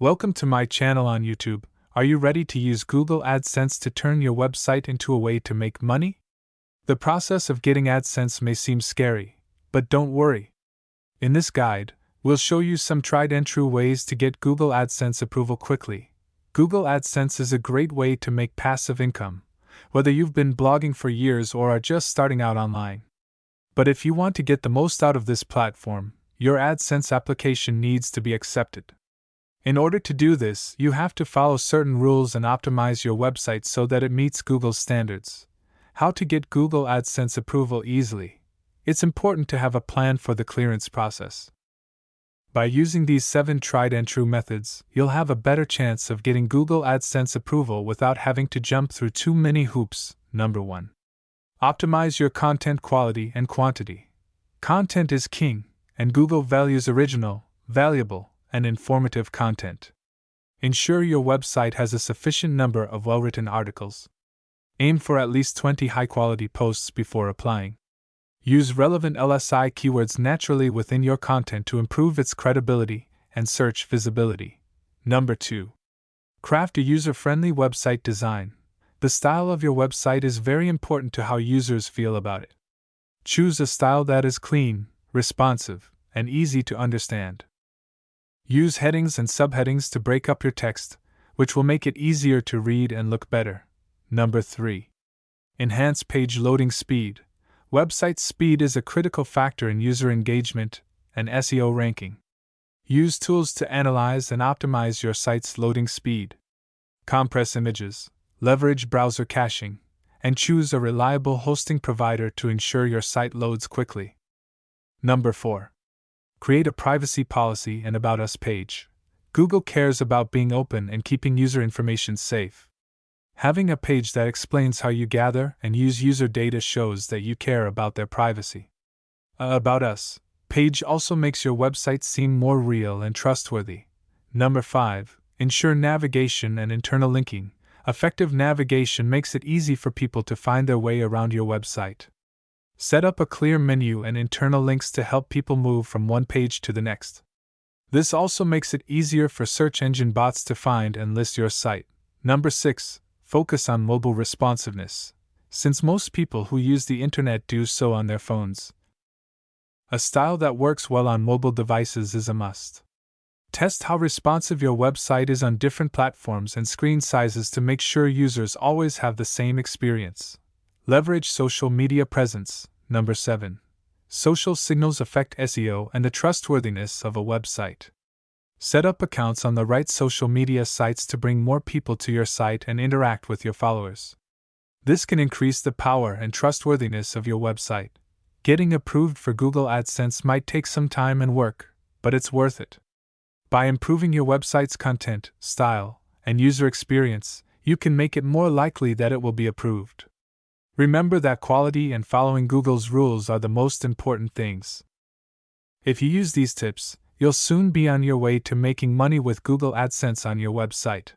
Welcome to my channel on YouTube. Are you ready to use Google AdSense to turn your website into a way to make money? The process of getting AdSense may seem scary, but don't worry. In this guide, we'll show you some tried and true ways to get Google AdSense approval quickly. Google AdSense is a great way to make passive income, whether you've been blogging for years or are just starting out online. But if you want to get the most out of this platform, your AdSense application needs to be accepted. In order to do this, you have to follow certain rules and optimize your website so that it meets Google's standards. How to get Google AdSense approval easily. It's important to have a plan for the clearance process. By using these 7 tried and true methods, you'll have a better chance of getting Google AdSense approval without having to jump through too many hoops. Number 1. Optimize your content quality and quantity. Content is king, and Google values original, valuable, and informative content. Ensure your website has a sufficient number of well-written articles. Aim for at least 20 high-quality posts before applying. Use relevant LSI keywords naturally within your content to improve its credibility and search visibility. Number 2. Craft a user-friendly website design. The style of your website is very important to how users feel about it. Choose a style that is clean, responsive, and easy to understand. Use headings and subheadings to break up your text, which will make it easier to read and look better. Number 3. Enhance page loading speed. Website speed is a critical factor in user engagement and SEO ranking. Use tools to analyze and optimize your site's loading speed. Compress images, leverage browser caching, and choose a reliable hosting provider to ensure your site loads quickly. Number 4. Create a privacy policy and About Us page. Google cares about being open and keeping user information safe. Having a page that explains how you gather and use user data shows that you care about their privacy. About Us page also makes your website seem more real and trustworthy. Number 5. Ensure navigation and internal linking. Effective navigation makes it easy for people to find their way around your website. Set up a clear menu and internal links to help people move from one page to the next. This also makes it easier for search engine bots to find and list your site. Number 6. Focus on mobile responsiveness. Since most people who use the internet do so on their phones, a style that works well on mobile devices is a must. Test how responsive your website is on different platforms and screen sizes to make sure users always have the same experience. Leverage social media presence. Number 7. Social signals affect SEO and the trustworthiness of a website. Set up accounts on the right social media sites to bring more people to your site and interact with your followers. This can increase the power and trustworthiness of your website. Getting approved for Google AdSense might take some time and work, but it's worth it. By improving your website's content, style, and user experience, you can make it more likely that it will be approved. Remember that quality and following Google's rules are the most important things. If you use these tips, you'll soon be on your way to making money with Google AdSense on your website.